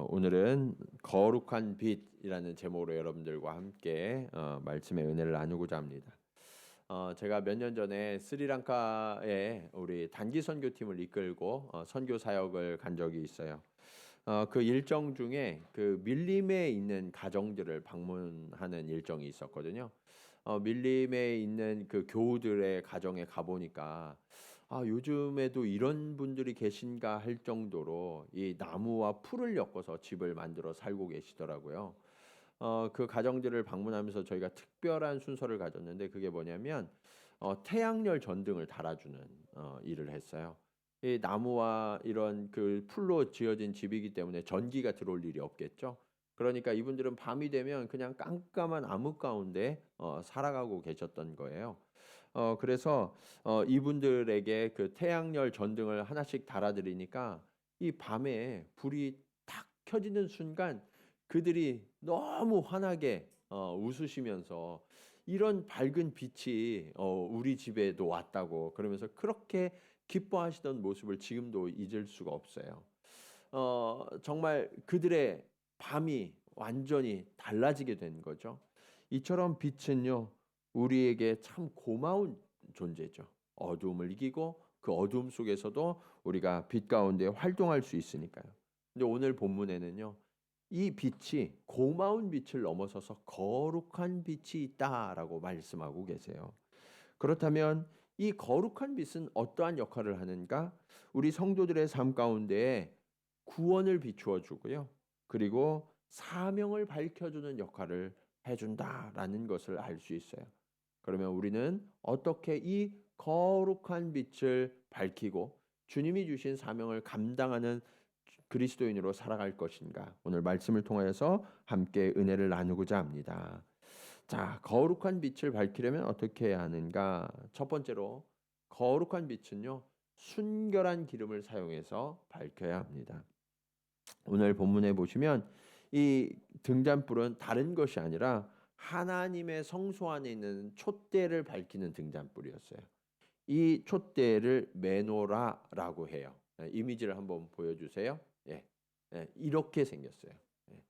오늘은 거룩한 빛이라는 제목으로 여러분들과 함께 말씀의 은혜를 나누고자 합니다. 제가 몇 년 전에 스리랑카에 우리 단기 선교팀을 이끌고 선교 사역을 간 적이 있어요. 그 일정 중에 그 밀림에 있는 가정들을 방문하는 일정이 있었거든요. 밀림에 있는 그 교우들의 가정에 가보니까 요즘에도 이런 분들이 계신가 할 정도로 이 나무와 풀을 엮어서 집을 만들어 살고 계시더라고요. 그 가정들을 방문하면서 저희가 특별한 순서를 가졌는데 그게 뭐냐면 태양열 전등을 달아주는 일을 했어요. 이 나무와 이런 그 풀로 지어진 집이기 때문에 전기가 들어올 일이 없겠죠. 그러니까 이분들은 밤이 되면 그냥 깜깜한 암흑 가운데 살아가고 계셨던 거예요. 그래서 이분들에게 그 태양열 전등을 하나씩 달아드리니까 이 밤에 불이 탁 켜지는 순간 그들이 너무 환하게 웃으시면서 이런 밝은 빛이 우리 집에도 왔다고 그러면서 그렇게 기뻐하시던 모습을 지금도 잊을 수가 없어요. 정말 그들의 밤이 완전히 달라지게 된 거죠. 이처럼 빛은요, 우리에게 참 고마운 존재죠. 어두움을 이기고 그 어두움 속에서도 우리가 빛 가운데 활동할 수 있으니까요. 근데 오늘 본문에는요, 이 빛이 고마운 빛을 넘어서서 거룩한 빛이 있다라고 말씀하고 계세요. 그렇다면 이 거룩한 빛은 어떠한 역할을 하는가? 우리 성도들의 삶 가운데 구원을 비추어 주고요. 그리고 사명을 밝혀주는 역할을 해준다라는 것을 알 수 있어요. 그러면 우리는 어떻게 이 거룩한 빛을 밝히고 주님이 주신 사명을 감당하는 그리스도인으로 살아갈 것인가? 오늘 말씀을 통하여서 함께 은혜를 나누고자 합니다. 자, 거룩한 빛을 밝히려면 어떻게 해야 하는가? 첫 번째로 거룩한 빛은요, 순결한 기름을 사용해서 밝혀야 합니다. 오늘 본문에 보시면 이 등잔불은 다른 것이 아니라 하나님의 성소 안에 있는 촛대를 밝히는 등잔불이었어요. 이 촛대를 메노라라고 해요. 이미지를 한번 보여주세요. 예, 이렇게 생겼어요. 예.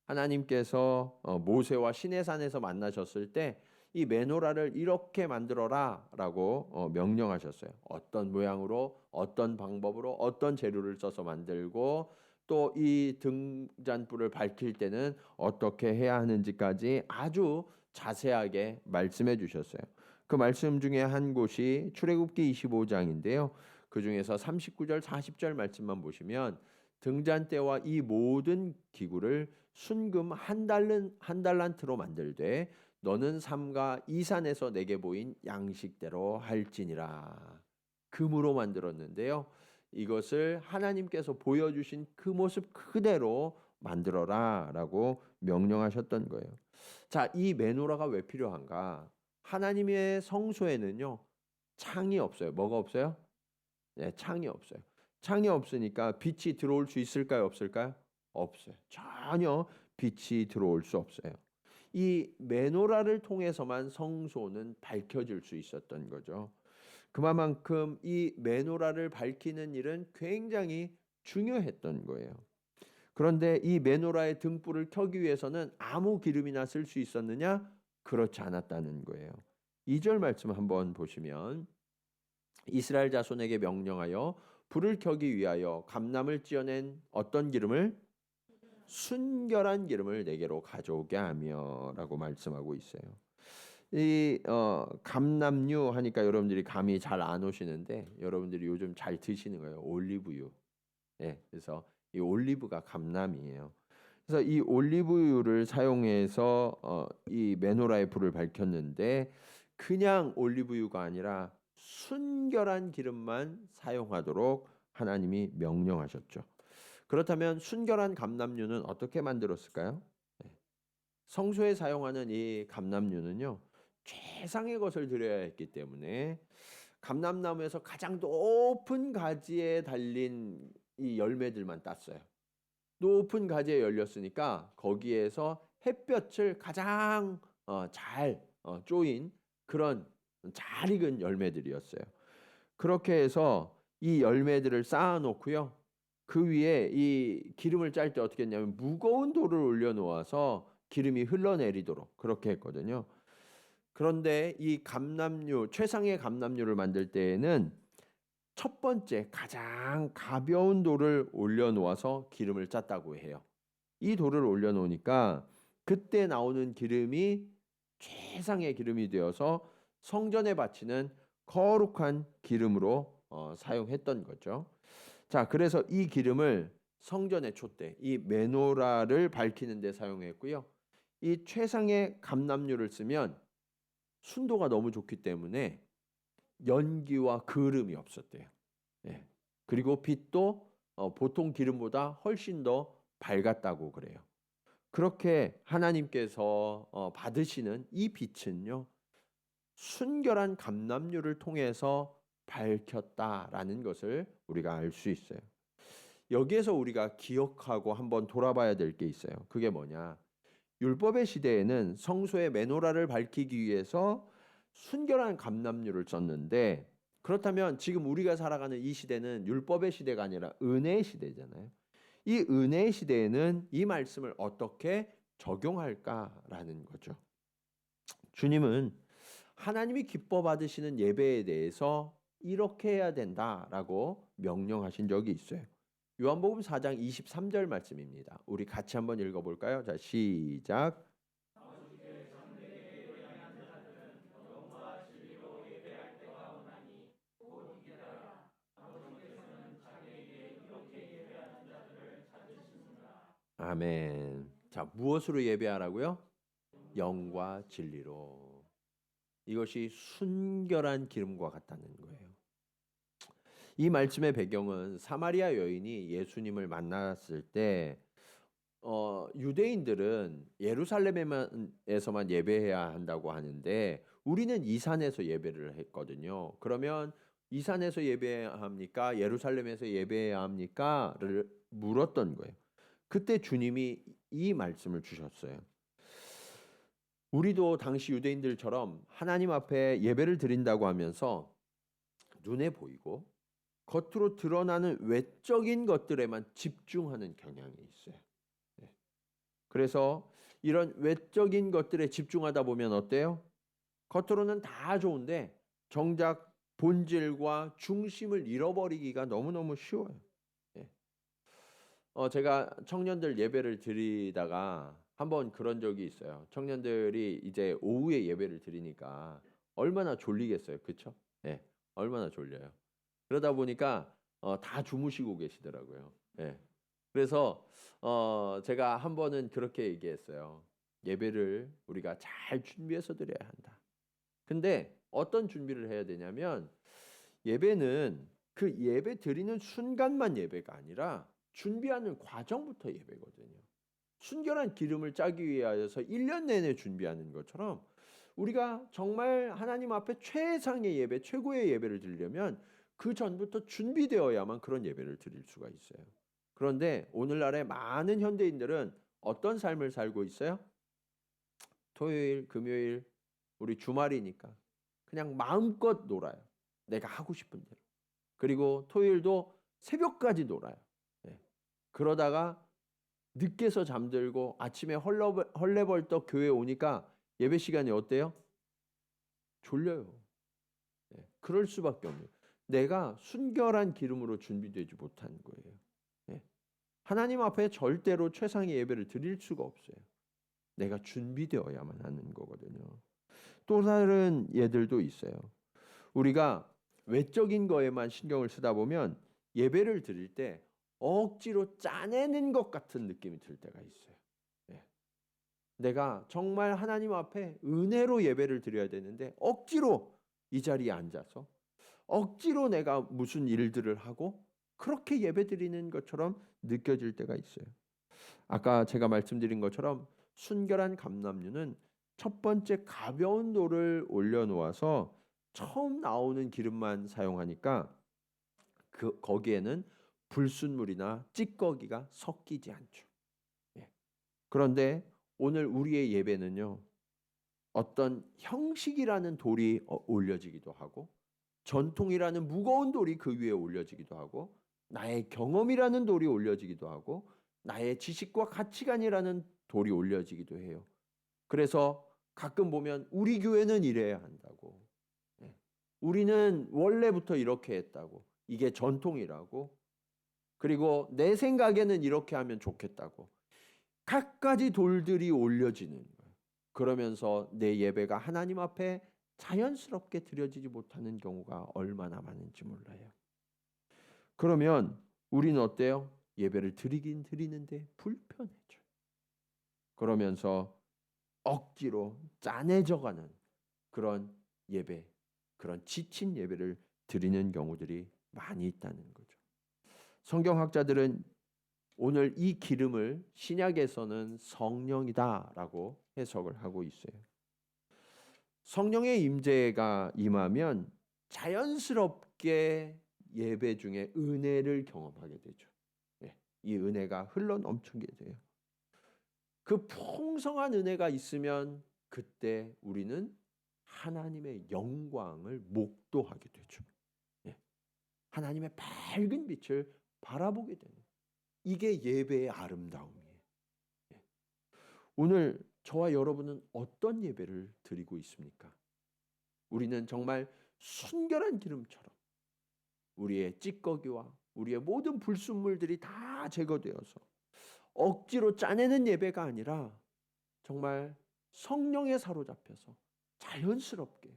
하나님께서 모세와 시내산에서 만나셨을 때 이 메노라를 이렇게 만들어라라고 명령하셨어요. 어떤 모양으로, 어떤 방법으로, 어떤 재료를 써서 만들고 또 이 등잔불을 밝힐 때는 어떻게 해야 하는지까지 아주 자세하게 말씀해 주셨어요. 그 말씀 중에 한 곳이 출애굽기 25장인데요. 그 중에서 39절, 40절 말씀만 보시면 등잔대와 이 모든 기구를 순금 한 달란트로 만들되 너는 삼가 이 산에서 내게 보인 양식대로 할지니라. 금으로 만들었는데요. 이것을 하나님께서 보여주신 그 모습 그대로 만들어라라고 명령하셨던 거예요. 자, 이 메노라가 왜 필요한가? 하나님의 성소에는요, 창이 없어요. 뭐가 없어요? 네, 창이 없어요. 창이 없으니까 빛이 들어올 수 있을까요? 없을까요? 없어요. 전혀 빛이 들어올 수 없어요. 이 메노라를 통해서만 성소는 밝혀질 수 있었던 거죠. 그만큼 이 메노라를 밝히는 일은 굉장히 중요했던 거예요. 그런데 이 메노라의 등불을 켜기 위해서는 아무 기름이나 쓸 수 있었느냐? 그렇지 않았다는 거예요. 2절 말씀 한번 보시면 이스라엘 자손에게 명령하여 불을 켜기 위하여 감람을 찧어낸 어떤 기름을 순결한 기름을 내게로 가져오게 하며라고 말씀하고 있어요. 이 감람류 하니까 여러분들이 감이 잘 안 오시는데 여러분들이 요즘 잘 드시는 거예요. 올리브유. 예. 그래서 이 올리브가 감람이에요. 그래서 이 올리브유를 사용해서 이 메노라의 불을 밝혔는데 그냥 올리브유가 아니라 순결한 기름만 사용하도록 하나님이 명령하셨죠. 그렇다면 순결한 감람류는 어떻게 만들었을까요? 네. 성소에 사용하는 이 감람류는요, 최상의 것을 드려야 했기 때문에 감람나무에서 가장 높은 가지에 달린 이 열매들만 땄어요. 높은 가지에 열렸으니까 거기에서 햇볕을 가장 잘 쪼인 그런 잘 익은 열매들이었어요. 그렇게 해서 이 열매들을 쌓아 놓고요. 그 위에 이 기름을 짤 때 어떻게 했냐면 무거운 돌을 올려놓아서 기름이 흘러내리도록 그렇게 했거든요. 그런데 이 감람류, 최상의 감람류를 만들 때에는 첫 번째 가장 가벼운 돌을 올려놓아서 기름을 짰다고 해요. 이 돌을 올려놓으니까 그때 나오는 기름이 최상의 기름이 되어서 성전에 바치는 거룩한 기름으로 사용했던 거죠. 자, 그래서 이 기름을 성전의 촛대, 이 메노라를 밝히는 데 사용했고요. 이 최상의 감람류를 쓰면 순도가 너무 좋기 때문에 연기와 그름이 없었대요. 예. 그리고 빛도 보통 기름보다 훨씬 더 밝았다고 그래요. 그렇게 하나님께서 받으시는 이 빛은요, 순결한 감람류를 통해서 밝혔다라는 것을 우리가 알 수 있어요. 여기에서 우리가 기억하고 한번 돌아봐야 될 게 있어요. 그게 뭐냐? 율법의 시대에는 성소의 메노라를 밝히기 위해서 순결한 감람류를 썼는데, 그렇다면 지금 우리가 살아가는 이 시대는 율법의 시대가 아니라 은혜의 시대잖아요. 이 은혜의 시대에는 이 말씀을 어떻게 적용할까라는 거죠. 주님은 하나님이 기뻐 받으시는 예배에 대해서 이렇게 해야 된다라고 명령하신 적이 있어요. 요한복음 4장 23절 말씀입니다. 우리 같이 한번 읽어볼까요? 자, 시작. 아멘. 자, 무엇으로 예배하라고요? 영과 진리로. 이것이 순결한 기름과 같다는 거예요. 이 말씀의 배경은 사마리아 여인이 예수님을 만났을 때 유대인들은 예루살렘에서만 예배해야 한다고 하는데 우리는 이 산에서 예배를 했거든요. 그러면 이 산에서 예배해야 합니까? 예루살렘에서 예배해야 합니까?를 물었던 거예요. 그때 주님이 이 말씀을 주셨어요. 우리도 당시 유대인들처럼 하나님 앞에 예배를 드린다고 하면서 눈에 보이고 겉으로 드러나는 외적인 것들에만 집중하는 경향이 있어요. 네. 그래서 이런 외적인 것들에 집중하다 보면 어때요? 겉으로는 다 좋은데 정작 본질과 중심을 잃어버리기가 너무너무 쉬워요. 네. 제가 청년들 예배를 드리다가 한번 그런 적이 있어요. 청년들이 이제 오후에 예배를 드리니까 얼마나 졸리겠어요, 그렇죠? 네, 얼마나 졸려요. 그러다 보니까 다 주무시고 계시더라고요. 예. 그래서 제가 한 번은 그렇게 얘기했어요. 예배를 우리가 잘 준비해서 드려야 한다. 근데 어떤 준비를 해야 되냐면 예배는 그 예배 드리는 순간만 예배가 아니라 준비하는 과정부터 예배거든요. 순결한 기름을 짜기 위하여서 1년 내내 준비하는 것처럼 우리가 정말 하나님 앞에 최상의 예배, 최고의 예배를 드리려면 그 전부터 준비되어야만 그런 예배를 드릴 수가 있어요. 그런데 오늘날의 많은 현대인들은 어떤 삶을 살고 있어요? 토요일, 금요일, 우리 주말이니까 그냥 마음껏 놀아요. 내가 하고 싶은 대로. 그리고 토요일도 새벽까지 놀아요. 네. 그러다가 늦게서 잠들고 아침에 헐레벌떡 교회 오니까 예배 시간이 어때요? 졸려요. 네. 그럴 수밖에 없네요. 내가 순결한 기름으로 준비되지 못한 거예요. 네. 하나님 앞에 절대로 최상의 예배를 드릴 수가 없어요. 내가 준비되어야만 하는 거거든요. 또 다른 예들도 있어요. 우리가 외적인 거에만 신경을 쓰다 보면 예배를 드릴 때 억지로 짜내는 것 같은 느낌이 들 때가 있어요. 예. 내가 정말 하나님 앞에 은혜로 예배를 드려야 되는데 억지로 이 자리에 앉아서 억지로 내가 무슨 일들을 하고 그렇게 예배 드리는 것처럼 느껴질 때가 있어요. 아까 제가 말씀드린 것처럼 순결한 감람류는 첫 번째 가벼운 돌을 올려놓아서 처음 나오는 기름만 사용하니까 거기에는 불순물이나 찌꺼기가 섞이지 않죠. 예. 그런데 오늘 우리의 예배는요, 어떤 형식이라는 돌이 올려지기도 하고 전통이라는 무거운 돌이 그 위에 올려지기도 하고 나의 경험이라는 돌이 올려지기도 하고 나의 지식과 가치관이라는 돌이 올려지기도 해요. 그래서 가끔 보면 우리 교회는 이래야 한다고, 우리는 원래부터 이렇게 했다고, 이게 전통이라고, 그리고 내 생각에는 이렇게 하면 좋겠다고 갖가지 돌들이 올려지는 거예요. 그러면서 내 예배가 하나님 앞에 자연스럽게 드려지지 못하는 경우가 얼마나 많은지 몰라요. 그러면 우리는 어때요? 예배를 드리긴 드리는데 불편해져요. 그러면서 억지로 짠해져가는 그런 예배, 그런 지친 예배를 드리는 경우들이 많이 있다는 거죠. 성경학자들은 오늘 이 기름을 신약에서는 성령이다라고 해석을 하고 있어요. 성령의 임재가 임하면 자연스럽게 예배 중에 은혜를 경험하게 되죠. 이 은혜가 흘러 넘치게 돼요. 그 풍성한 은혜가 있으면 그때 우리는 하나님의 영광을 목도하게 되죠. 하나님의 밝은 빛을 바라보게 되는, 이게 예배의 아름다움이에요. 오늘 저와 여러분은 어떤 예배를 드리고 있습니까? 우리는 정말 순결한 기름처럼 우리의 찌꺼기와 우리의 모든 불순물들이 다 제거되어서 억지로 짜내는 예배가 아니라 정말 성령에 사로잡혀서 자연스럽게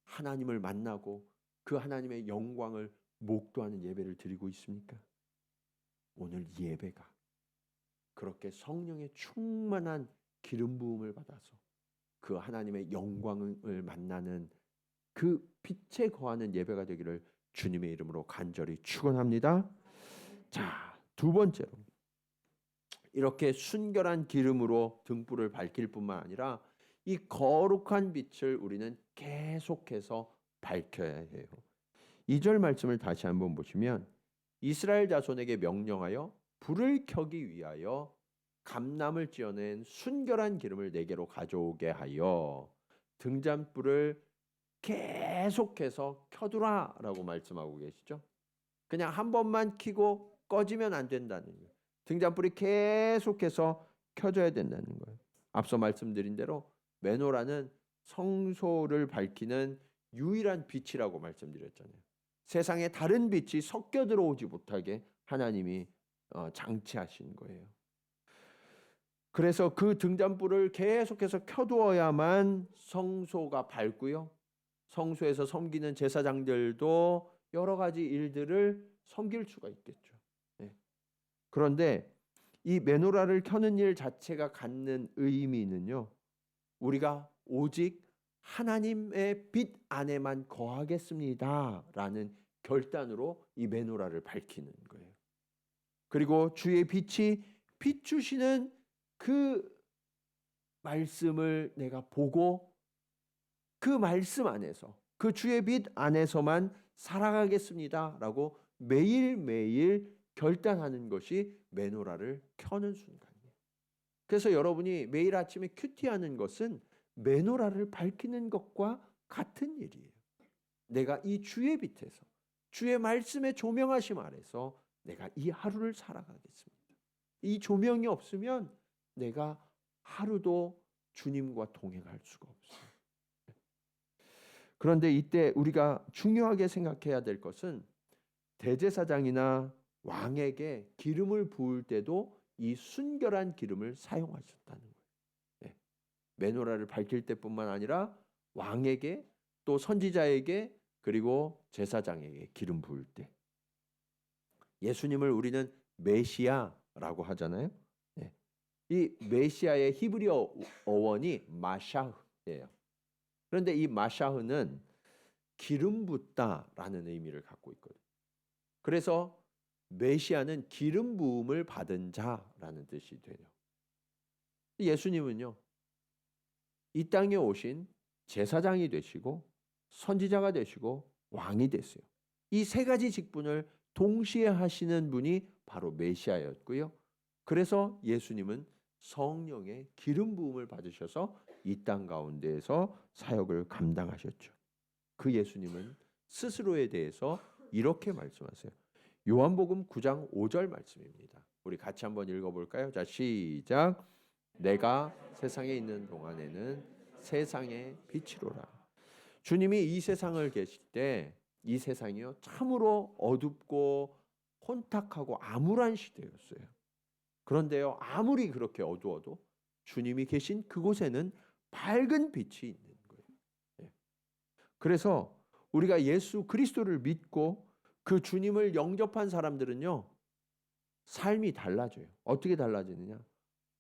하나님을 만나고 그 하나님의 영광을 목도하는 예배를 드리고 있습니까? 오늘 예배가 그렇게 성령의 충만한 기름 부음을 받아서 그 하나님의 영광을 만나는 그 빛에 거하는 예배가 되기를 주님의 이름으로 간절히 축원합니다. 자, 두 번째로 이렇게 순결한 기름으로 등불을 밝힐 뿐만 아니라 이 거룩한 빛을 우리는 계속해서 밝혀야 해요. 2절 말씀을 다시 한번 보시면 이스라엘 자손에게 명령하여 불을 켜기 위하여 감람을 찧어낸 순결한 기름을 네개로 가져오게 하여 등잔불을 계속해서 켜두라라고 말씀하고 계시죠. 그냥 한 번만 켜고 꺼지면 안 된다는 거예요. 등잔불이 계속해서 켜져야 된다는 거예요. 앞서 말씀드린 대로 메노라는 성소를 밝히는 유일한 빛이라고 말씀드렸잖아요. 세상에 다른 빛이 섞여 들어오지 못하게 하나님이 장치하신 거예요. 그래서 그 등잔불을 계속해서 켜두어야만 성소가 밝고요. 성소에서 섬기는 제사장들도 여러 가지 일들을 섬길 수가 있겠죠. 그런데 이 메노라를 켜는 일 자체가 갖는 의미는요, 우리가 오직 하나님의 빛 안에만 거하겠습니다라는 결단으로 이 메노라를 밝히는 거예요. 그리고 주의 빛이 비추시는 그 말씀을 내가 보고 그 말씀 안에서, 그 주의 빛 안에서만 살아가겠습니다라고 매일매일 결단하는 것이 메노라를 켜는 순간이에요. 그래서 여러분이 매일 아침에 큐티하는 것은 메노라를 밝히는 것과 같은 일이에요. 내가 이 주의 빛에서, 주의 말씀의 조명하심 아래서 내가 이 하루를 살아가겠습니다. 이 조명이 없으면 내가 하루도 주님과 동행할 수가 없어요. 그런데 이때 우리가 중요하게 생각해야 될 것은 대제사장이나 왕에게 기름을 부을 때도 이 순결한 기름을 사용하셨다는 거예요. 메노라를 밝힐 때뿐만 아니라 왕에게, 또 선지자에게, 그리고 제사장에게 기름 부을 때. 예수님을 우리는 메시아라고 하잖아요. 이 메시아의 히브리어 어원이 마샤흐예요. 그런데 이 마샤흐는 기름 붓다라는 의미를 갖고 있거든요. 그래서 메시아는 기름 부음을 받은 자라는 뜻이 돼요. 예수님은요, 이 땅에 오신 제사장이 되시고 선지자가 되시고 왕이 됐어요. 이 세 가지 직분을 동시에 하시는 분이 바로 메시아였고요. 그래서 예수님은 성령의 기름 부음을 받으셔서 이 땅 가운데에서 사역을 감당하셨죠. 그 예수님은 스스로에 대해서 이렇게 말씀하세요. 요한복음 9장 5절 말씀입니다. 우리 같이 한번 읽어볼까요? 자, 시작. 내가 세상에 있는 동안에는 세상의 빛이로라. 주님이 이 세상을 계실 때 이 세상이요 참으로 어둡고 혼탁하고 암울한 시대였어요. 그런데요 아무리 그렇게 어두워도 주님이 계신 그곳에는 밝은 빛이 있는 거예요. 예. 그래서 우리가 예수 그리스도를 믿고 그 주님을 영접한 사람들은요 삶이 달라져요. 어떻게 달라지느냐?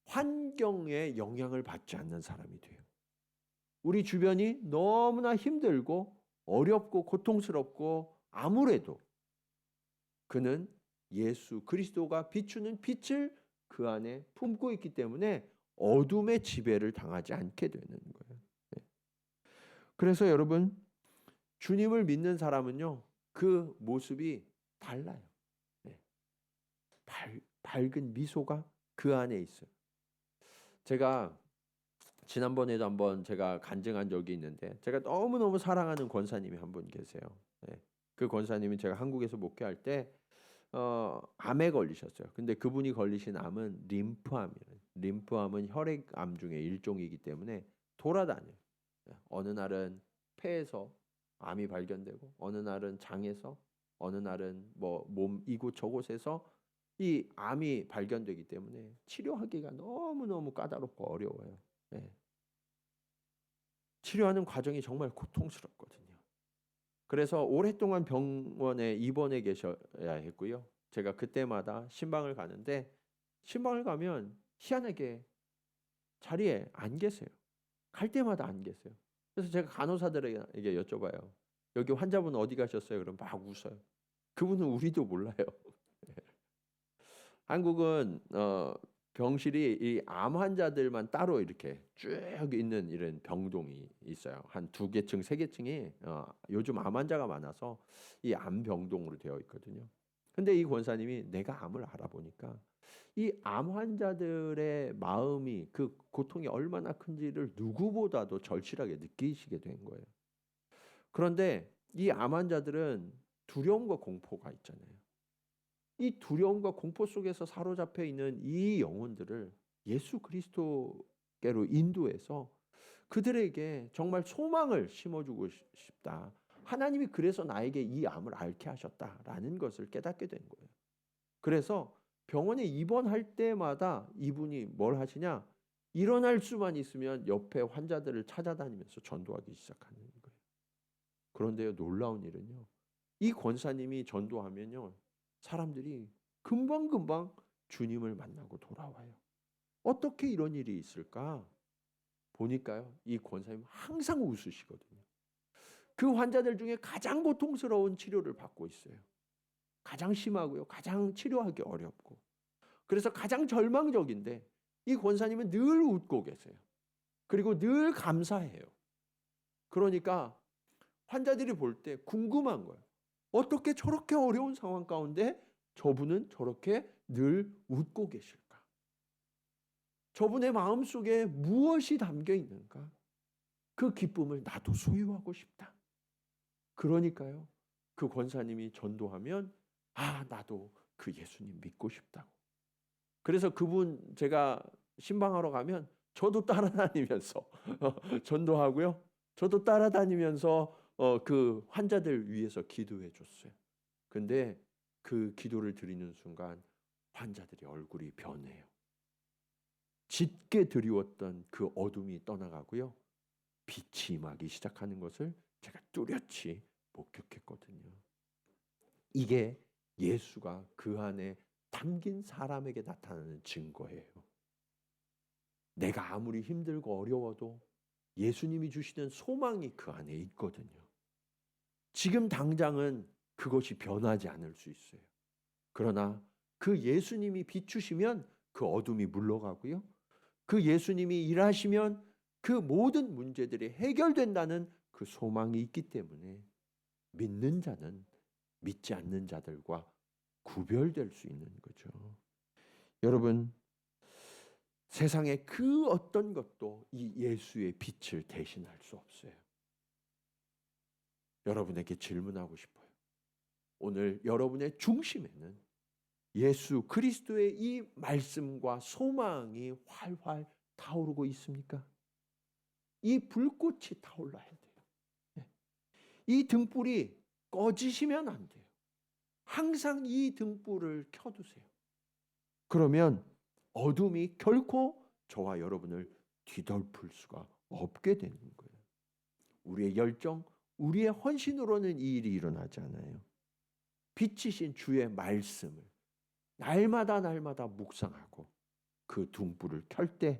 환경에 영향을 받지 않는 사람이 돼요. 우리 주변이 너무나 힘들고 어렵고 고통스럽고 암울해도 그는 예수 그리스도가 비추는 빛을 그 안에 품고 있기 때문에 어둠의 지배를 당하지 않게 되는 거예요. 네. 그래서 여러분 주님을 믿는 사람은요 그 모습이 달라요. 네. 밝은 미소가 그 안에 있어요. 제가 지난번에도 한번 제가 간증한 적이 있는데 제가 너무너무 사랑하는 권사님이 한 분 계세요. 네. 그 권사님이 제가 한국에서 목회할 때 암에 걸리셨어요. 근데 그분이 걸리신 암은 림프암이에요. 림프암은 혈액암 중에 일종이기 때문에 돌아다녀요. 어느 날은 폐에서 암이 발견되고 어느 날은 장에서 어느 날은 뭐 몸 이곳저곳에서 이 암이 발견되기 때문에 치료하기가 너무너무 까다롭고 어려워요. 네. 치료하는 과정이 정말 고통스럽거든요. 그래서 오랫동안 병원에 입원해 계셔야 했고요. 제가 그때마다 신방을 가는데 신방을 가면 희한하게 자리에 안 계세요. 갈 때마다 안 계세요. 그래서 제가 간호사들에게 여쭤봐요. 여기 환자분 어디 가셨어요? 그럼 막 웃어요. 그분은 우리도 몰라요. 한국은 병실이 이 암 환자들만 따로 이렇게 쭉 있는 이런 병동이 있어요. 한 2개층, 3개층이 요즘 암 환자가 많아서 이 암 병동으로 되어 있거든요. 근데 이 권사님이 내가 암을 알아보니까 이 암 환자들의 마음이 그 고통이 얼마나 큰지를 누구보다도 절실하게 느끼시게 된 거예요. 그런데 이 암 환자들은 두려움과 공포가 있잖아요. 이 두려움과 공포 속에서 사로잡혀 있는 이 영혼들을 예수 그리스도께로 인도해서 그들에게 정말 소망을 심어주고 싶다. 하나님이 그래서 나에게 이 암을 앓게 하셨다라는 것을 깨닫게 된 거예요. 그래서 병원에 입원할 때마다 이분이 뭘 하시냐? 일어날 수만 있으면 옆에 환자들을 찾아다니면서 전도하기 시작하는 거예요. 그런데요, 놀라운 일은요. 이 권사님이 전도하면요. 사람들이 금방금방 주님을 만나고 돌아와요. 어떻게 이런 일이 있을까? 보니까요. 이 권사님 항상 웃으시거든요. 그 환자들 중에 가장 고통스러운 치료를 받고 있어요. 가장 심하고요. 가장 치료하기 어렵고. 그래서 가장 절망적인데 이 권사님은 늘 웃고 계세요. 그리고 늘 감사해요. 그러니까 환자들이 볼 때 궁금한 거예요. 어떻게 저렇게 어려운 상황 가운데 저분은 저렇게 늘 웃고 계실까? 저분의 마음속에 무엇이 담겨 있는가? 그 기쁨을 나도 소유하고 싶다. 그러니까요. 그 권사님이 전도하면 나도 그 예수님 믿고 싶다고. 그래서 그분 제가 신방하러 가면 저도 따라다니면서 전도하고요. 저도 따라다니면서 그 환자들 위해서 기도해 줬어요. 근데 그 기도를 드리는 순간 환자들의 얼굴이 변해요. 짙게 드리웠던 그 어둠이 떠나가고요. 빛이 임하기 시작하는 것을 제가 뚜렷이 목격했거든요. 이게 예수가 그 안에 담긴 사람에게 나타나는 증거예요. 내가 아무리 힘들고 어려워도 예수님이 주시는 소망이 그 안에 있거든요. 지금 당장은 그것이 변하지 않을 수 있어요. 그러나 그 예수님이 비추시면 그 어둠이 물러가고요. 그 예수님이 일하시면 그 모든 문제들이 해결된다는 그 소망이 있기 때문에 믿는 자는 믿지 않는 자들과 구별될 수 있는 거죠. 여러분, 세상의 그 어떤 것도 이 예수의 빛을 대신할 수 없어요. 여러분에게 질문하고 싶어요. 오늘 여러분의 중심에는 예수 그리스도의 이 말씀과 소망이 활활 타오르고 있습니까? 이 불꽃이 타올라야 돼요. 이 등불이 꺼지시면 안 돼요. 항상 이 등불을 켜두세요. 그러면 어둠이 결코 저와 여러분을 뒤덮을 수가 없게 되는 거예요. 우리의 열정, 우리의 헌신으로는 이 일이 일어나지 않아요. 빛이신 주의 말씀을 날마다 묵상하고 그 등불을 켤 때,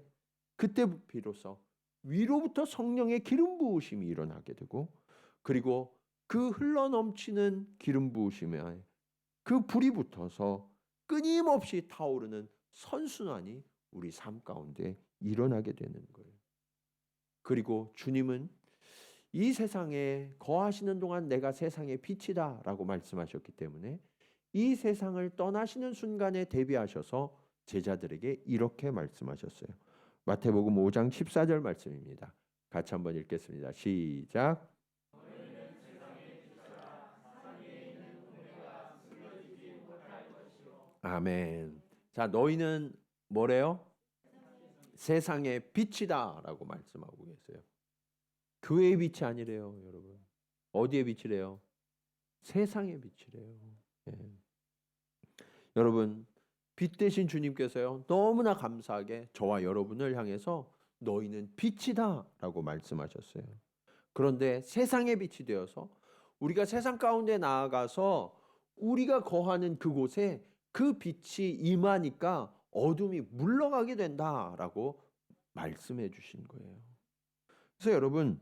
그때 비로소 위로부터 성령의 기름 부으심이 일어나게 되고, 그리고 그 흘러넘치는 기름 부으심에 그 불이 붙어서 끊임없이 타오르는 선순환이 우리 삶 가운데 일어나게 되는 거예요. 그리고 주님은 이 세상에 거하시는 동안 내가 세상의 빛이다 라고 말씀하셨기 때문에 이 세상을 떠나시는 순간에 대비하셔서 제자들에게 이렇게 말씀하셨어요. 마태복음 5장 14절 말씀입니다. 같이 한번 읽겠습니다. 시작. 아멘. 자, 너희는 뭐래요? 세상의 빛이다 라고 말씀하고 계세요. 교회의 빛이 아니래요, 여러분. 어디의 빛이래요? 세상의 빛이래요. 예. 여러분, 빛 대신 주님께서요, 너무나 감사하게 저와 여러분을 향해서 너희는 빛이다 라고 말씀하셨어요. 그런데 세상의 빛이 되어서 우리가 세상 가운데 나아가서 우리가 거하는 그곳에 그 빛이 임하니까 어둠이 물러가게 된다라고 말씀해 주신 거예요. 그래서 여러분,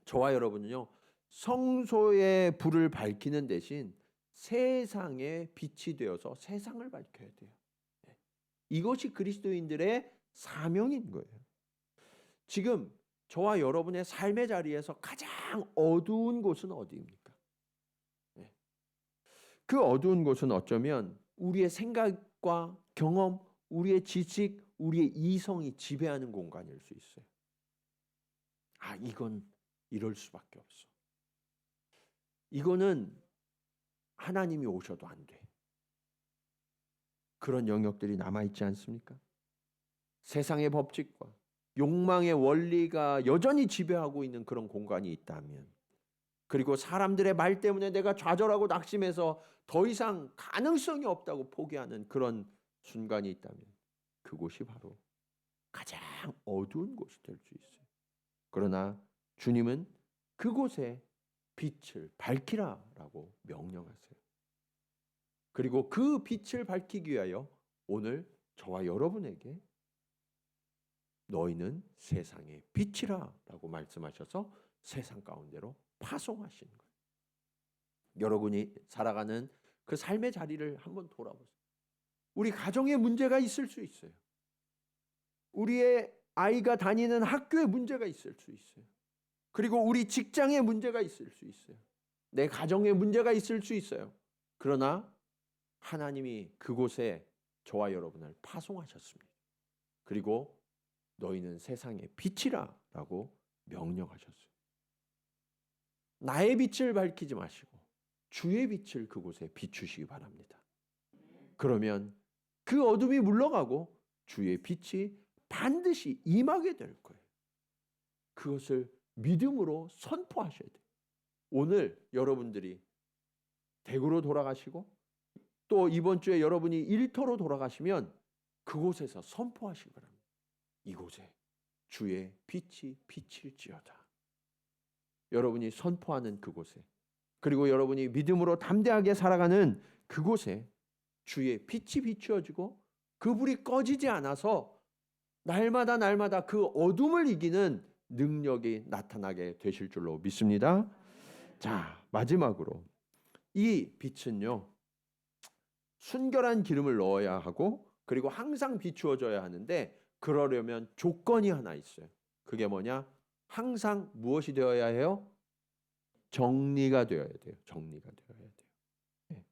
저와 여러분은요, 성소의 불을 밝히는 대신 세상의 빛이 되어서 세상을 밝혀야 돼요. 이것이 그리스도인들의 사명인 거예요. 지금 저와 여러분의 삶의 자리에서 가장 어두운 곳은 어디입니까? 그 어두운 곳은 어쩌면 우리의 생각과 경험, 우리의 지식, 우리의 이성이 지배하는 공간일 수 있어요. 아, 이건 이럴 수밖에 없어. 이거는 하나님이 오셔도 안 돼. 그런 영역들이 남아있지 않습니까? 세상의 법칙과 욕망의 원리가 여전히 지배하고 있는 그런 공간이 있다면, 그리고 사람들의 말 때문에 내가 좌절하고 낙심해서 더 이상 가능성이 없다고 포기하는 그런 순간이 있다면, 그곳이 바로 가장 어두운 곳이 될 수 있어요. 그러나 주님은 그곳에 빛을 밝히라라고 명령하세요. 그리고 그 빛을 밝히기 위하여 오늘 저와 여러분에게 너희는 세상의 빛이라라고 말씀하셔서 세상 가운데로 파송하신 거예요. 여러분이 살아가는 그 삶의 자리를 한번 돌아보세요. 우리 가정에 문제가 있을 수 있어요. 우리의 아이가 다니는 학교에 문제가 있을 수 있어요. 그리고 우리 직장에 문제가 있을 수 있어요. 내 가정에 문제가 있을 수 있어요. 그러나 하나님이 그곳에 저와 여러분을 파송하셨습니다. 그리고 너희는 세상의 빛이라 라고 명령하셨어요. 나의 빛을 밝히지 마시고 주의 빛을 그곳에 비추시기 바랍니다. 그러면 그 어둠이 물러가고 주의 빛이 반드시 임하게 될 거예요. 그것을 믿음으로 선포하셔야 돼요. 오늘 여러분들이 댁으로 돌아가시고 또 이번 주에 여러분이 일터로 돌아가시면 그곳에서 선포하시기 바랍니다. 이곳에 주의 빛이 비칠지어다. 여러분이 선포하는 그곳에, 그리고 여러분이 믿음으로 담대하게 살아가는 그곳에 주의 빛이 비추어지고 그 불이 꺼지지 않아서 날마다 그 어둠을 이기는 능력이 나타나게 되실 줄로 믿습니다. 자, 마지막으로 이 빛은요, 순결한 기름을 넣어야 하고 그리고 항상 비추어져야 하는데, 그러려면 조건이 하나 있어요. 그게 뭐냐? 항상 무엇이 되어야 해요? 정리가 되어야 돼요. 정리가 되어야 돼요. 네.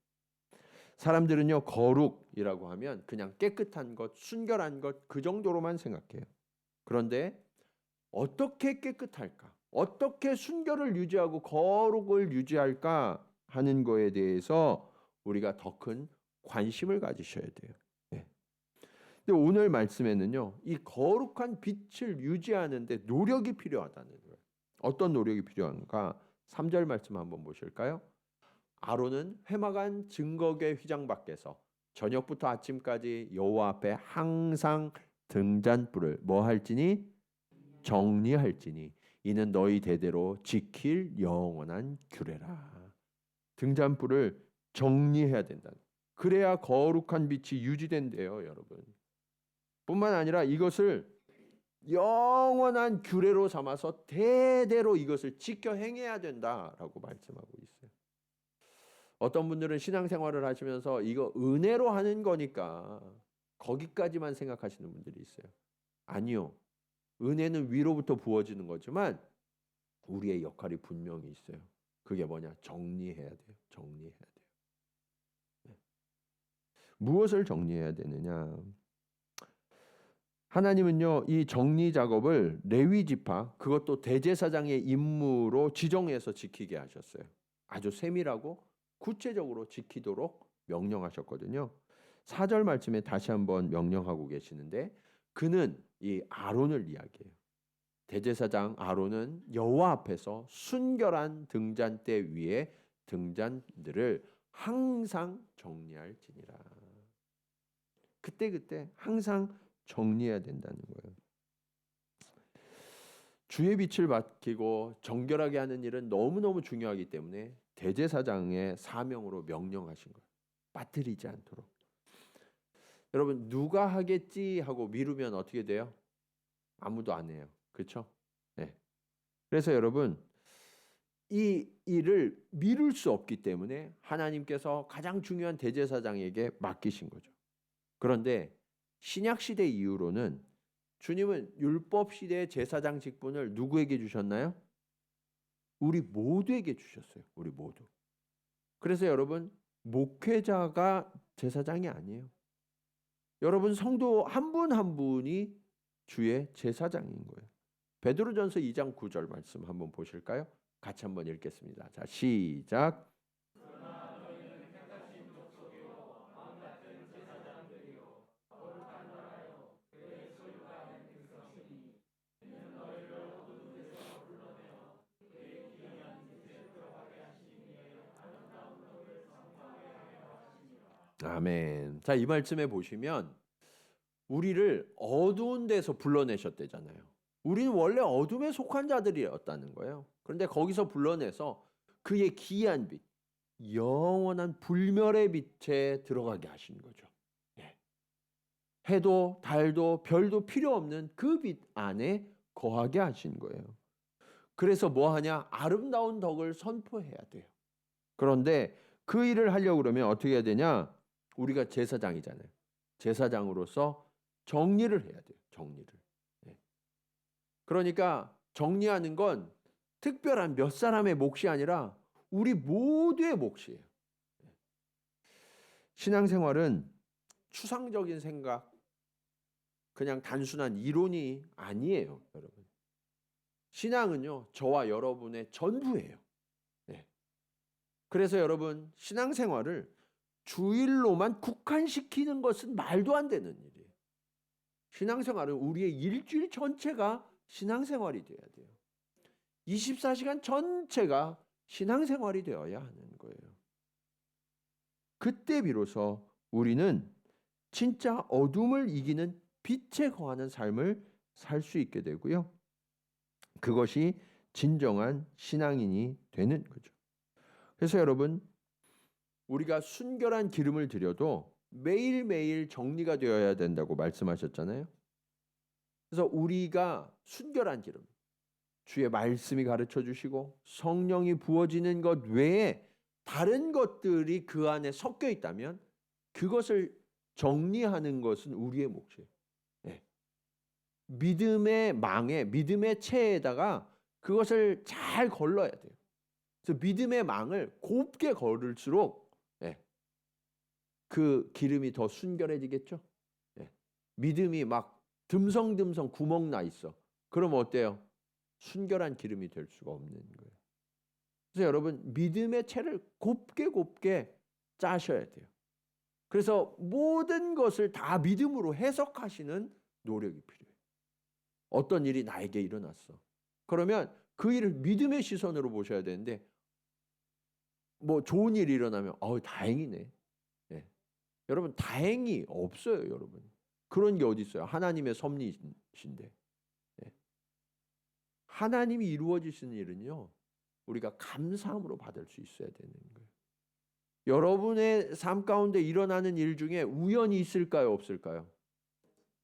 사람들은요, 거룩이라고 하면 그냥 깨끗한 것, 순결한 것, 그 정도로만 생각해요. 그런데 어떻게 깨끗할까? 어떻게 순결을 유지하고 거룩을 유지할까? 하는 거에 대해서 우리가 더 큰 관심을 가지셔야 돼요. 예. 근데 오늘 말씀에는요, 이 거룩한 빛을 유지하는데 노력이 필요하다는 거예요. 어떤 노력이 필요한가? 3절 말씀 한번 보실까요? 아론은 회막안 증거궤 휘장 밖에서 저녁부터 아침까지 여호와 앞에 항상 등잔불을 뭐 할지니 정리할지니 이는 너희 대대로 지킬 영원한 규례라. 등잔불을 정리해야 된다. 그래야 거룩한 빛이 유지된대요, 여러분. 뿐만 아니라 이것을 영원한 규례로 삼아서 대대로 이것을 지켜 행해야 된다라고 말씀하고 있어요. 어떤 분들은 신앙생활을 하시면서 이거 은혜로 하는 거니까 거기까지만 생각하시는 분들이 있어요. 아니요. 은혜는 위로부터 부어지는 거지만 우리의 역할이 분명히 있어요. 그게 뭐냐? 정리해야 돼요. 정리해야 돼요. 네. 무엇을 정리해야 되느냐? 하나님은요, 이 정리 작업을 레위 지파, 그것도 대제사장의 임무로 지정해서 지키게 하셨어요. 아주 세밀하고 구체적으로 지키도록 명령하셨거든요. 4절 말씀에 다시 한번 명령하고 계시는데 그는 이 아론을 이야기해요. 대제사장 아론은 여호와 앞에서 순결한 등잔대 위에 등잔들을 항상 정리할지니라. 그때 항상 정리해야 된다는 거예요. 주의 빛을 밝히고 정결하게 하는 일은 너무너무 중요하기 때문에 대제사장의 사명으로 명령하신 거예요. 빠뜨리지 않도록. 여러분 누가 하겠지 하고 미루면 어떻게 돼요? 아무도 안 해요. 그렇죠? 네. 그래서 여러분 이 일을 미룰 수 없기 때문에 하나님께서 가장 중요한 대제사장에게 맡기신 거죠. 그런데 신약 시대 이후로는 주님은 율법 시대의 제사장 직분을 누구에게 주셨나요? 우리 모두에게 주셨어요. 우리 모두. 그래서 여러분 목회자가 제사장이 아니에요. 여러분 성도 한 분 한 분이 주의 제사장인 거예요. 베드로전서 2장 9절 말씀 한번 보실까요? 같이 한번 읽겠습니다. 자, 시작. 아멘. 자, 이 말씀에 보시면 우리를 어두운 데서 불러내셨대잖아요. 우리는 원래 어둠에 속한 자들이었다는 거예요. 그런데 거기서 불러내서 그의 기이한 빛, 영원한 불멸의 빛에 들어가게 하신 거죠. 예. 해도 달도 별도 필요 없는 그 빛 안에 거하게 하신 거예요. 그래서 뭐 하냐? 아름다운 덕을 선포해야 돼요. 그런데 그 일을 하려고 그러면 어떻게 해야 되냐? 우리가 제사장이잖아요. 제사장으로서 정리를 해야 돼요. 정리를. 예. 그러니까 정리하는 건 특별한 몇 사람의 몫이 아니라 우리 모두의 몫이에요. 신앙생활은 추상적인 생각, 그냥 단순한 이론이 아니에요, 여러분. 신앙은요, 저와 여러분의 전부예요. 네. 그래서 여러분, 신앙생활을 주일로만 국한시키는 것은 말도 안 되는 일이에요. 신앙생활은 우리의 일주일 전체가 신앙생활이 되어야 돼요. 24시간 전체가 신앙생활이 되어야 하는 거예요. 그때 비로소 우리는 진짜 어둠을 이기는 빛에 거하는 삶을 살 수 있게 되고요. 그것이 진정한 신앙인이 되는 거죠. 그래서 여러분, 우리가 순결한 기름을 드려도 매일매일 정리가 되어야 된다고 말씀하셨잖아요. 그래서 우리가 순결한 기름, 주의 말씀이 가르쳐 주시고 성령이 부어지는 것 외에 다른 것들이 그 안에 섞여 있다면 그것을 정리하는 것은 우리의 몫이에요. 네. 믿음의 망에, 믿음의 체에다가 그것을 잘 걸러야 돼요. 그래서 믿음의 망을 곱게 걸을수록 그 기름이 더 순결해지겠죠. 믿음이 막 듬성듬성 구멍 나 있어. 그럼 어때요? 순결한 기름이 될 수가 없는 거예요. 그래서 여러분 믿음의 채를 곱게 짜셔야 돼요. 그래서 모든 것을 다 믿음으로 해석하시는 노력이 필요해요. 어떤 일이 나에게 일어났어. 그러면 그 일을 믿음의 시선으로 보셔야 되는데 뭐 좋은 일이 일어나면 다행이네. 네. 여러분 다행이 없어요. 여러분 그런 게 어디 있어요. 하나님의 섭리이신데 하나님이 이루어지신 일은요 우리가 감사함으로 받을 수 있어야 되는 거예요. 여러분의 삶 가운데 일어나는 일 중에 우연이 있을까요? 없을까요?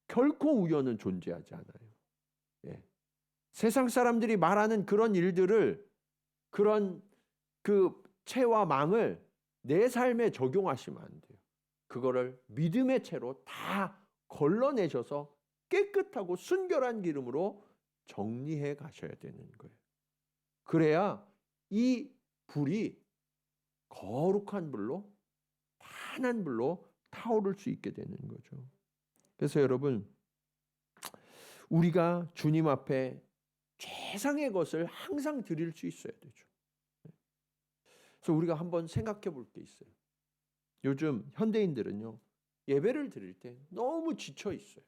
결코 우연은 존재하지 않아요. 예. 세상 사람들이 말하는 그런 일들을 그런 그 채와 망을 내 삶에 적용하시면 안 돼요. 그거를 믿음의 채로 다 걸러내셔서 깨끗하고 순결한 기름으로 정리해 가셔야 되는 거예요. 그래야 이 불이 거룩한 불로 환한 불로 타오를 수 있게 되는 거죠. 그래서 여러분 우리가 주님 앞에 최상의 것을 항상 드릴 수 있어야 되죠. 그래서 우리가 한번 생각해 볼 게 있어요. 요즘 현대인들은요 예배를 드릴 때 너무 지쳐 있어요.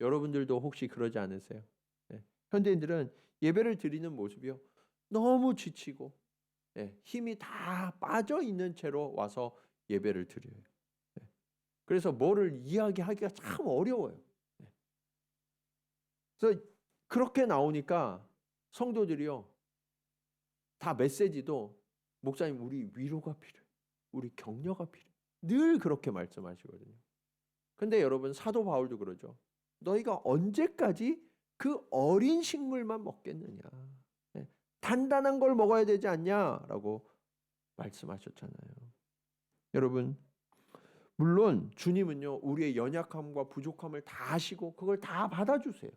여러분들도 혹시 그러지 않으세요? 현대인들은 예배를 드리는 모습이요 너무 지치고 힘이 다 빠져 있는 채로 와서 예배를 드려요. 그래서 뭐를 이야기하기가 참 어려워요. 그래서 그렇게 나오니까 성도들이요 다 메시지도 목사님 우리 위로가 필요해. 우리 격려가 필요해. 늘 그렇게 말씀하시거든요. 근데 여러분 사도 바울도 그러죠. 너희가 언제까지 그 어린 식물만 먹겠느냐. 단단한 걸 먹어야 되지 않냐라고 말씀하셨잖아요. 여러분 물론 주님은요 우리의 연약함과 부족함을 다 아시고 그걸 다 받아주세요.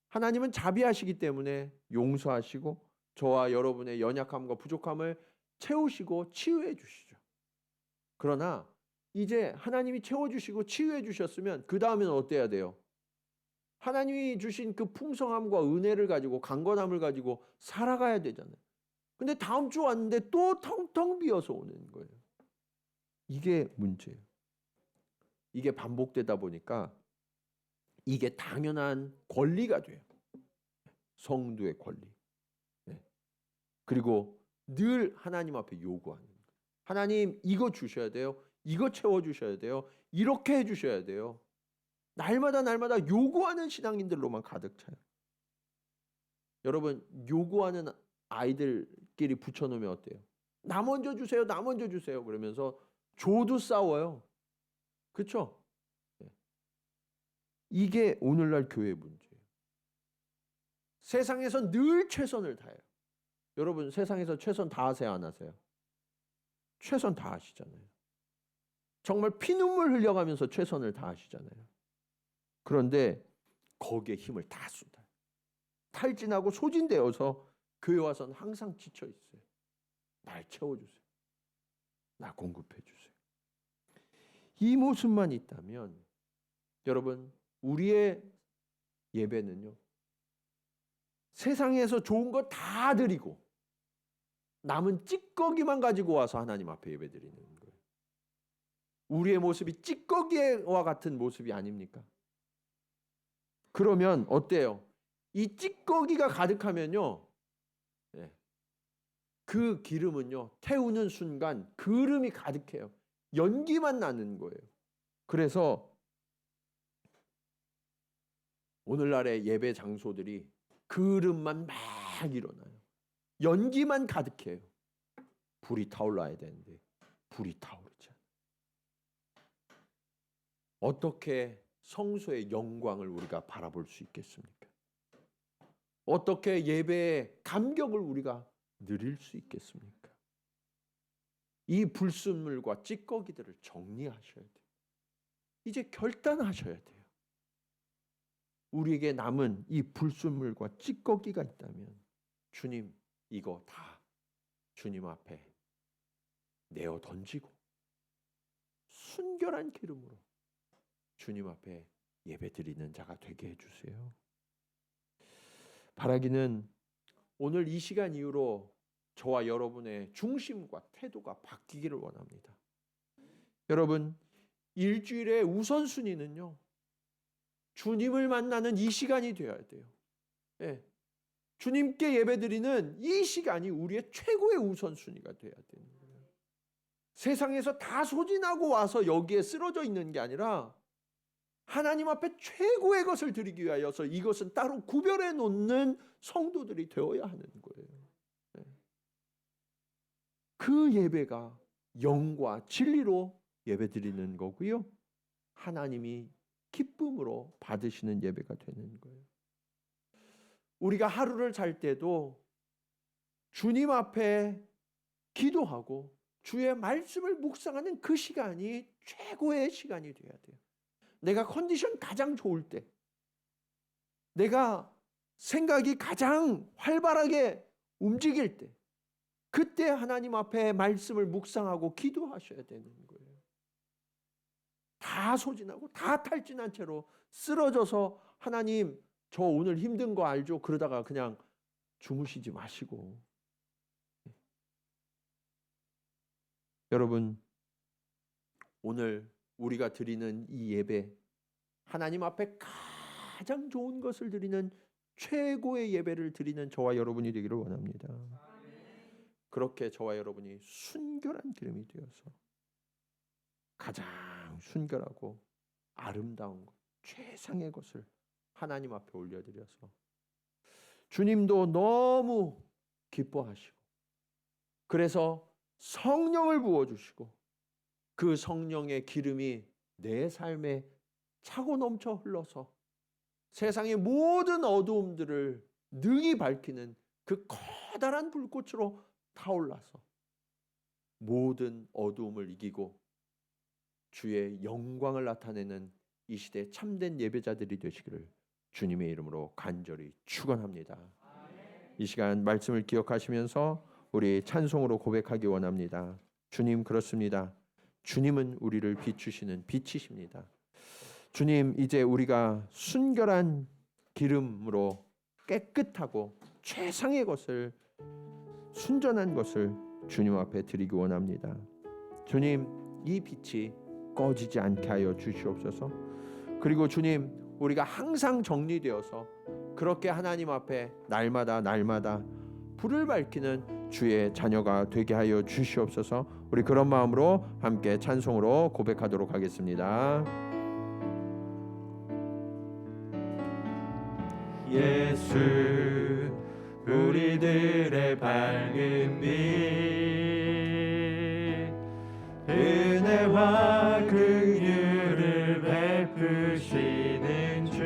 하나님은 자비하시기 때문에 용서하시고 저와 여러분의 연약함과 부족함을 채우시고 치유해 주시죠. 그러나 이제 하나님이 채워주시고 치유해 주셨으면 그 다음에는 어때야 돼요? 하나님이 주신 그 풍성함과 은혜를 가지고 강건함을 가지고 살아가야 되잖아요. 근데 다음 주 왔는데 또 텅텅 비어서 오는 거예요. 이게 문제예요. 이게 반복되다 보니까 이게 당연한 권리가 돼요. 성도의 권리. 그리고 늘 하나님 앞에 요구하는 거예요. 하나님 이거 주셔야 돼요. 이거 채워주셔야 돼요. 이렇게 해주셔야 돼요. 날마다 요구하는 신앙인들로만 가득 차요. 여러분 요구하는 아이들끼리 붙여놓으면 어때요? 나 먼저 주세요. 나 먼저 주세요. 그러면서 줘도 싸워요. 그렇죠? 이게 오늘날 교회의 문제예요. 세상에서 늘 최선을 다해요. 여러분 세상에서 최선 다하세요? 안 하세요? 최선 다하시잖아요. 정말 피눈물 흘려가면서 최선을 다하시잖아요. 그런데 거기에 힘을 다 쏟아요. 탈진하고 소진되어서 교회 와서는 항상 지쳐 있어요. 날 채워주세요. 나 공급해 주세요. 이 모습만 있다면 여러분 우리의 예배는요 세상에서 좋은 거 다 드리고 남은 찌꺼기만 가지고 와서 하나님 앞에 예배드리는 거예요. 우리의 모습이 찌꺼기와 같은 모습이 아닙니까? 그러면 어때요? 이 찌꺼기가 가득하면요 그 기름은요 태우는 순간 그름이 가득해요. 연기만 나는 거예요. 그래서 오늘날의 예배 장소들이 그름만 막 일어나요. 연기만 가득해요. 불이 타올라야 되는데 불이 타오르지 않아요. 어떻게 성소의 영광을 우리가 바라볼 수 있겠습니까? 어떻게 예배의 감격을 우리가 누릴 수 있겠습니까? 이 불순물과 찌꺼기들을 정리하셔야 돼요. 이제 결단하셔야 돼요. 우리에게 남은 이 불순물과 찌꺼기가 있다면 주님 이거 다 주님 앞에 내어 던지고 순결한 기름으로 주님 앞에 예배드리는 자가 되게 해주세요. 바라기는 오늘 이 시간 이후로 저와 여러분의 중심과 태도가 바뀌기를 원합니다. 여러분, 일주일의 우선순위는요, 주님을 만나는 이 시간이 되어야 돼요. 예. 주님께 예배드리는 이 시간이 우리의 최고의 우선순위가 되어야 되는 거예요. 세상에서 다 소진하고 와서 여기에 쓰러져 있는 게 아니라 하나님 앞에 최고의 것을 드리기 위하여서 이것은 따로 구별해 놓는 성도들이 되어야 하는 거예요. 예. 그 예배가 영과 진리로 예배드리는 거고요, 하나님이 기쁨으로 받으시는 예배가 되는 거예요. 우리가 하루를 살 때도 주님 앞에 기도하고 주의 말씀을 묵상하는 그 시간이 최고의 시간이 돼야 돼요. 내가 컨디션 가장 좋을 때, 내가 생각이 가장 활발하게 움직일 때, 그때 하나님 앞에 말씀을 묵상하고 기도하셔야 되는 거예요. 다 소진하고 다 탈진한 채로 쓰러져서 하나님, 저 오늘 힘든 거 알죠? 그러다가 그냥 주무시지 마시고. 여러분, 오늘 우리가 드리는 이 예배, 하나님 앞에 가장 좋은 것을 드리는 최고의 예배를 드리는 저와 여러분이 되기를 원합니다. 그렇게 저와 여러분이 순결한 기름이 되어서 가장 순결하고 아름다운 것, 최상의 것을 하나님 앞에 올려드려서 주님도 너무 기뻐하시고, 그래서 성령을 부어주시고 그 성령의 기름이 내 삶에 차고 넘쳐 흘러서 세상의 모든 어두움들을 능히 밝히는 그 커다란 불꽃으로 타올라서 모든 어두움을 이기고 주의 영광을 나타내는 이 시대 참된 예배자들이 되시기를 주님의 이름으로 간절히 축원합니다. 이 시간 말씀을 기억하시면서 우리 찬송으로 고백하기 원합니다. 주님, 그렇습니다. 주님은 우리를 비추시는 빛이십니다. 주님, 이제 우리가 순결한 기름으로 깨끗하고 최상의 것을, 순전한 것을 주님 앞에 드리기 원합니다. 주님, 이 빛이 꺼지지 않게 하여 주시옵소서. 그리고 주님, 우리가 항상 정리되어서 그렇게 하나님 앞에 날마다 불을 밝히는 주의 자녀가 되게 하여 주시옵소서. 우리 그런 마음으로 함께 찬송으로 고백하도록 하겠습니다. 예수, 우리들의 밝은 빛, 은혜와 긍휼을 베푸시는 주,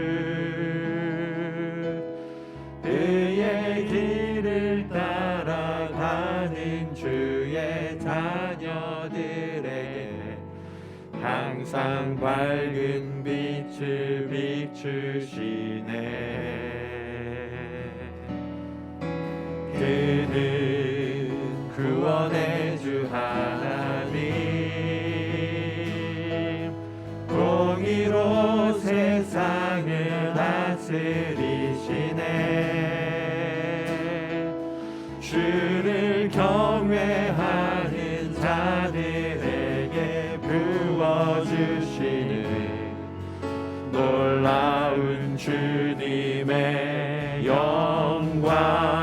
그의 길을 따라가는 주의 자녀들에게 항상 밝은 빛을 비추시네. 그는 구원의 주 하나님, 공의로 세상을 다스리시네. 주를 경외하는 자들에게 부어주시는 놀라운 주님의 영광,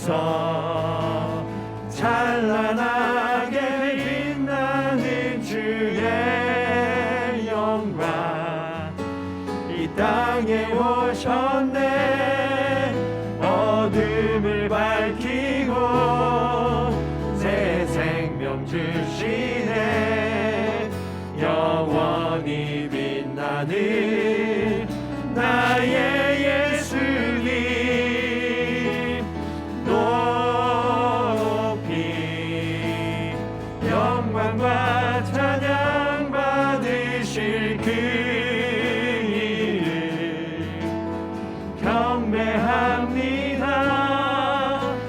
하늘에서 찬란하게 빛나는 주의 영광 이 땅에 오셨네. 어둠을 밝히고 새 생명 주시네. 영원히 빛나는 나의 예수님, 높이 영광과 찬양 받으실 그 이름 경배합니다.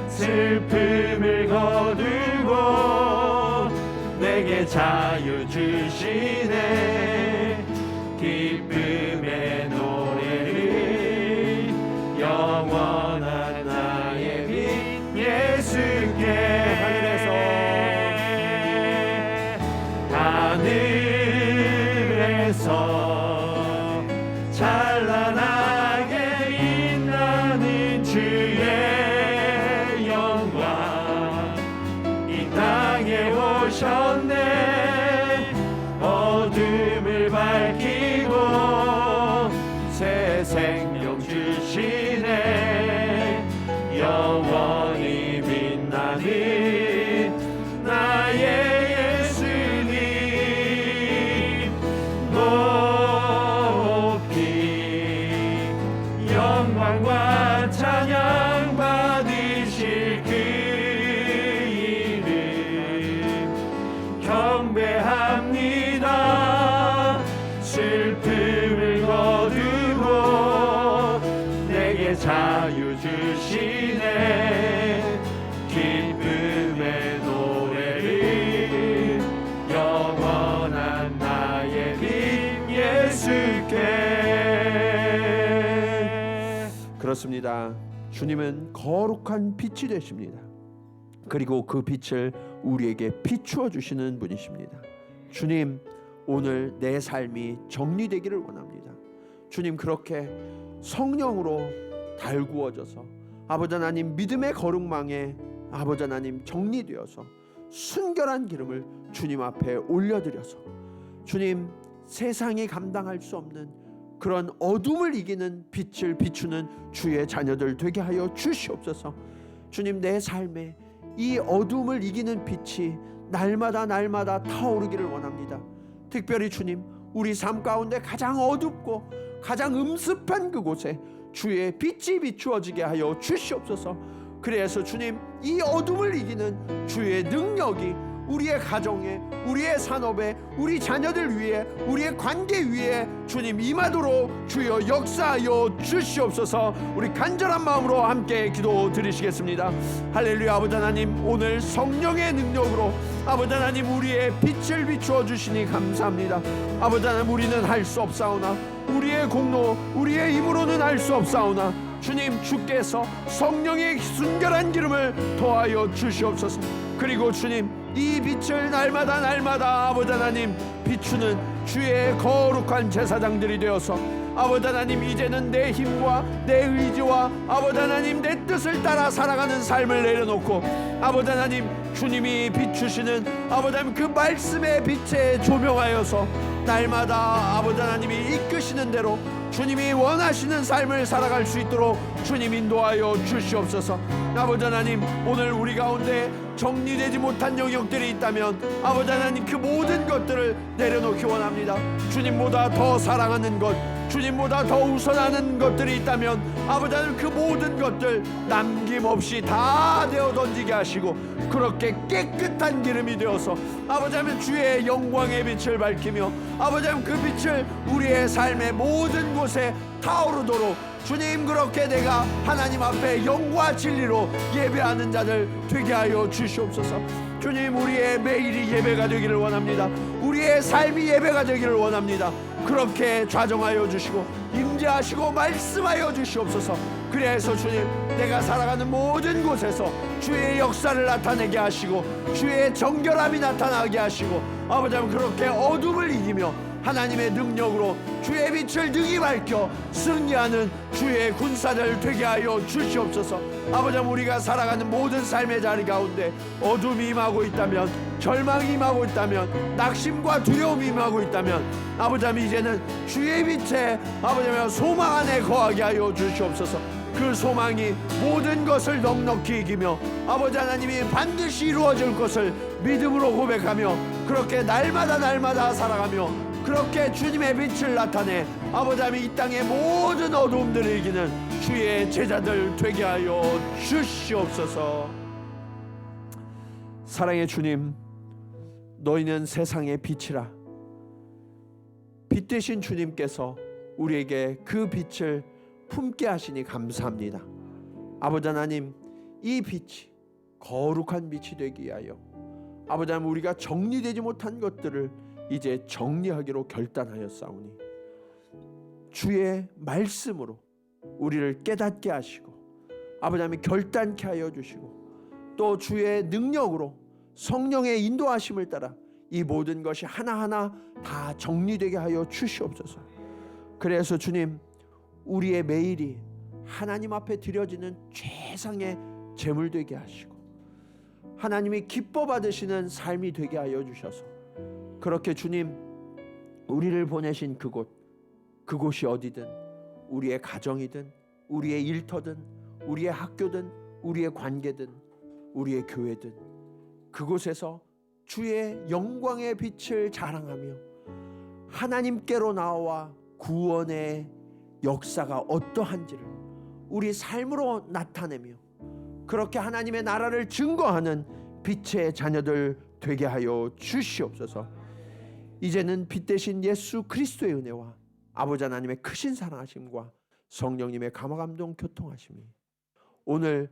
슬픔을 거두고 내게 자유 주시네. 기쁨의 노래 하늘에서 찬란하게 빛나는 주의 영광 이 땅에 오셨네. 어둠을 밝히고 새 생명 주시네. 영원히 빛나는 나의 예수님 높이 영광과 찬양 받으실 그 이름 경배합니다. 슬픔을 거두고 내게 자유 주시네. 기쁨의 노래를 영원한 나의 빛 예수께. 그렇습니다. 주님은 거룩한 빛이 되십니다. 그리고 그 빛을 우리에게 비추어 주시는 분이십니다. 주님, 오늘 내 삶이 정리되기를 원합니다. 주님, 그렇게 성령으로 달구어져서 아버지 하나님 믿음의 거룩망에 아버지 하나님 정리되어서 순결한 기름을 주님 앞에 올려드려서 주님, 세상이 감당할 수 없는 그런 어둠을 이기는 빛을 비추는 주의 자녀들 되게 하여 주시옵소서. 주님, 내 삶에 이 어둠을 이기는 빛이 날마다 타오르기를 원합니다. 특별히 주님, 우리 삶 가운데 가장 어둡고 가장 음습한 그곳에 주의 빛이 비추어지게 하여 주시옵소서. 그래서 주님, 이 어둠을 이기는 주의 능력이 우리의 가정에, 우리의 산업에, 우리 자녀들 위에, 우리의 관계 위에 주님 임하도록 주여 역사하여 주시옵소서. 우리 간절한 마음으로 함께 기도드리시겠습니다. 할렐루야. 아버지 하나님, 오늘 성령의 능력으로 아버지 하나님 우리의 빛을 비추어 주시니 감사합니다. 아버지 하나님, 우리는 할 수 없사오나 우리의 공로, 우리의 힘으로는 할 수 없사오나 주님, 주께서 성령의 순결한 기름을 더하여 주시옵소서. 그리고 주님, 이 빛을 날마다 아버지 하나님 비추는 주의 거룩한 제사장들이 되어서 아버지 하나님, 이제는 내 힘과 내 의지와 아버지 하나님 내 뜻을 따라 살아가는 삶을 내려놓고 아버지 하나님 주님이 비추시는 아버지 하나님 그 말씀의 빛에 조명하여서 날마다 아버지 하나님이 이끄시는 대로 주님이 원하시는 삶을 살아갈 수 있도록 주님 인도하여 주시옵소서. 아버지 하나님, 오늘 우리 가운데 정리되지 못한 영역들이 있다면 아버지 하나님 그 모든 것들을 내려놓기 원합니다. 주님보다 더 사랑하는 것, 주님보다 더 우선하는 것들이 있다면 아버지 하나님 그 모든 것들 남김없이 다 내어 던지게 하시고 그렇게 깨끗한 기름이 되어서 아버지 하나님 주의 영광의 빛을 밝히며 아버지 하나님 그 빛을 우리의 삶의 모든 곳에 타오르도록 주님, 그렇게 내가 하나님 앞에 영과 진리로 예배하는 자들 되게 하여 주시옵소서. 주님, 우리의 매일이 예배가 되기를 원합니다. 우리의 삶이 예배가 되기를 원합니다. 그렇게 좌정하여 주시고 임재하시고 말씀하여 주시옵소서. 그래서 주님, 내가 살아가는 모든 곳에서 주의 역사를 나타내게 하시고 주의 정결함이 나타나게 하시고 아버지 하나님 그렇게 어둠을 이기며 하나님의 능력으로 주의 빛을 능히 밝혀 승리하는 주의 군사들 되게 하여 주시옵소서. 아버지 하나님, 우리가 살아가는 모든 삶의 자리 가운데 어둠이 임하고 있다면, 절망이 임하고 있다면, 낙심과 두려움이 임하고 있다면 아버지 하나님 이제는 주의 빛에 아버지 하나님 소망 안에 거하게 하여 주시옵소서. 그 소망이 모든 것을 넉넉히 이기며 아버지 하나님이 반드시 이루어질 것을 믿음으로 고백하며 그렇게 날마다 살아가며 그렇게 주님의 빛을 나타내 아버지 하나님 이 땅의 모든 어두움들을 이기는 주의 제자들 되게 하여 주시옵소서. 사랑의 주님, 너희는 세상의 빛이라. 빛 되신 주님께서 우리에게 그 빛을 품게 하시니 감사합니다. 아버지 하나님, 이 빛이 거룩한 빛이 되기 위하여 아버지 하나님 우리가 정리되지 못한 것들을 이제 정리하기로 결단하였사오니 주의 말씀으로 우리를 깨닫게 하시고 아버지 하나님 결단케 하여 주시고 또 주의 능력으로 성령의 인도하심을 따라 이 모든 것이 하나하나 다 정리되게 하여 주시옵소서. 그래서 주님, 우리의 매일이 하나님 앞에 드려지는 최상의 제물 되게 하시고 하나님이 기뻐 받으시는 삶이 되게 하여 주셔서 그렇게 주님, 우리를 보내신 그곳이 어디든, 우리의 가정이든 우리의 일터든 우리의 학교든 우리의 관계든 우리의 교회든 그곳에서 주의 영광의 빛을 자랑하며 하나님께로 나와 구원의 역사가 어떠한지를 우리 삶으로 나타내며 그렇게 하나님의 나라를 증거하는 빛의 자녀들 되게 하여 주시옵소서. 이제는 빛 대신 예수 그리스도의 은혜와 아버지 하나님의 크신 사랑하심과 성령님의 감화감동 교통하심이 오늘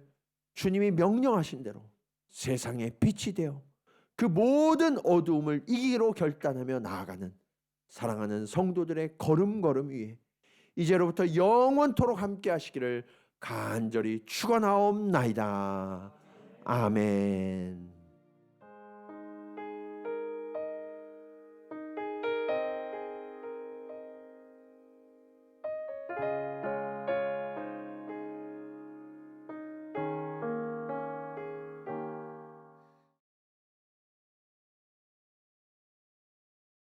주님이 명령하신 대로 세상의 빛이 되어 그 모든 어두움을 이기기로 결단하며 나아가는 사랑하는 성도들의 걸음걸음 위에 이제로부터 영원토록 함께 하시기를 간절히 축원하옵나이다. 아멘.